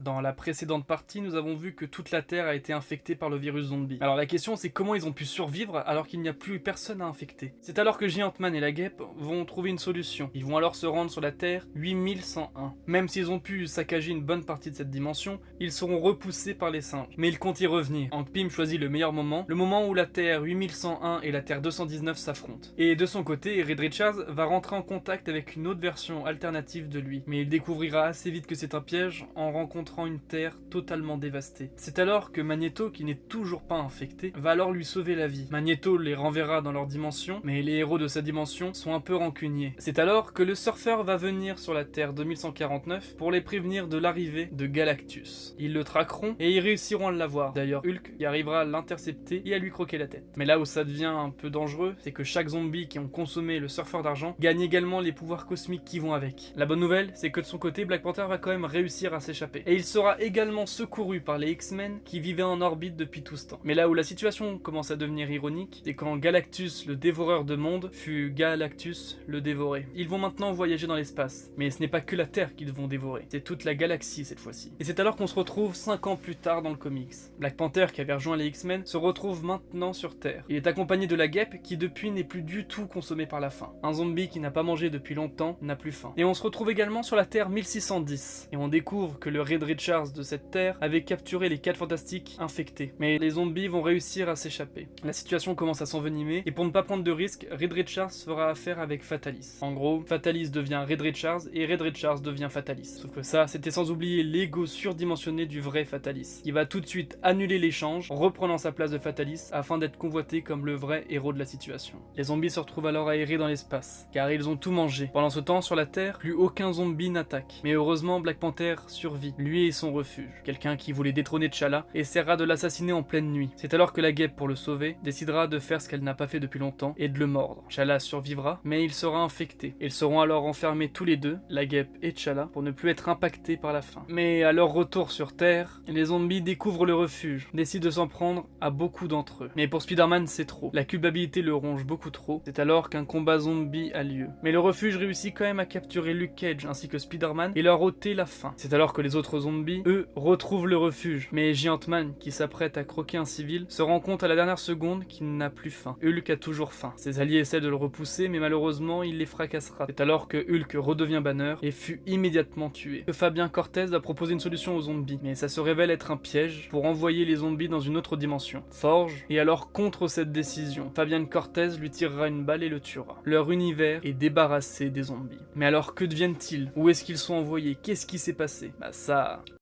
Dans la précédente partie, nous avons vu que toute la Terre a été infectée par le virus zombie. Alors la question c'est comment ils ont pu survivre alors qu'il n'y a plus personne à infecter. C'est alors que Giant-Man et la guêpe vont trouver une solution. Ils vont alors se rendre sur la Terre 8101. Même s'ils ont pu saccager une bonne partie de cette dimension, ils seront repoussés par les singes. Mais ils comptent y revenir. Hank Pym choisit le meilleur moment, le moment où la Terre 8101 et la Terre 219 s'affrontent. Et de son côté, Reed Richards va rentrer en contact avec une autre version alternative de lui. Mais il découvrira assez vite que c'est un piège en rencontrant une Terre totalement dévastée. C'est alors que Magneto, qui n'est toujours pas infecté, va alors lui sauver la vie. Magneto les renverra dans leur dimension, mais les héros de sa dimension sont un peu rancuniers. C'est alors que le surfeur va venir sur la Terre 2149 pour les prévenir de l'arrivée de Galactus. Ils le traqueront et ils réussiront à l'avoir. D'ailleurs, Hulk y arrivera à l'intercepter et à lui croquer la tête. Mais là où ça devient un peu dangereux, c'est que chaque zombie qui ont consommé le surfeur d'argent gagne également les pouvoirs cosmiques qui vont avec. La bonne nouvelle, c'est que de son côté, Black Panther va quand même réussir à s'échapper. Et il sera également secouru par les X-Men qui vivaient en orbite depuis tout ce temps. Mais là où la situation commence à devenir ironique, c'est quand Galactus, le dévoreur de mondes, fut Galactus le dévoré. Ils vont maintenant voyager dans l'espace, mais ce n'est pas que la Terre qu'ils vont dévorer, c'est toute la galaxie cette fois-ci. Et c'est alors qu'on se retrouve 5 ans plus tard dans le comics. Black Panther, qui avait rejoint les X-Men, se retrouve maintenant sur Terre. Il est accompagné de la guêpe qui depuis n'est plus du tout consommée par la faim. Un zombie qui n'a pas mangé depuis longtemps n'a plus faim. Et on se retrouve également sur la Terre 1610, et on découvre que le Reed Richards de cette Terre avait capturé les 4 fantastiques infectés. Mais les zombies vont réussir à s'échapper. La situation commence à s'envenimer, et pour ne pas prendre de risques, Reed Richards fera affaire avec Fatalis. En gros, Fatalis devient Reed Richards, et Reed Richards devient Fatalis. Sauf que ça, c'était sans oublier l'ego surdimensionné du vrai Fatalis. Il va tout de suite annuler l'échange, reprenant sa place de Fatalis, afin d'être convoité comme le vrai héros de la situation. Les zombies se retrouvent alors aérés dans l'espace, car ils ont tout mangé. Pendant ce temps, sur la Terre, plus aucun zombie n'attaque. Mais heureusement, Black Panther survit, lui et son refuge. Quelqu'un qui voulait détrôner T'Challa essaiera de l'assassiner en pleine nuit. C'est alors que la guêpe, pour le sauver, décidera de faire ce qu'elle n'a pas fait depuis longtemps, et de le mordre. T'Challa survivra, mais il sera infecté. Ils seront alors enfermés tous les deux, la guêpe et T'Challa, pour ne plus être impactés par la faim. Mais à leur retour sur Terre, les zombies découvrent le refuge, décident de s'en prendre à beaucoup d'entre eux. Mais pour Spider-Man, c'est trop. La culpabilité le ronge beaucoup trop. C'est alors qu'un combat zombie a lieu. Mais le refuge réussit quand même à capturer Luke Cage ainsi que Spider-Man et leur ôter la faim. C'est alors que les autres zombies, eux, retrouvent le refuge. Mais Giant-Man, qui s'apprête à croquer un civil, se rend compte à la dernière seconde qu'il n'a plus faim. Hulk a toujours faim. Ses alliés essaient de le repousser, mais malheureusement, il les fracassera. C'est alors que Hulk redevient Banner et fut immédiatement tué. Fabien Cortez va proposer une solution aux zombies, mais ça se révèle être un piège pour envoyer les zombies dans une autre dimension. Forge est alors contre cette décision. Fabien Cortez lui tirera une balle et le tuera. Leur univers est débarrassé des zombies. Mais alors que deviennent-ils? Où est-ce qu'ils sont envoyés? Qu'est-ce qui s'est passé? Bah ça...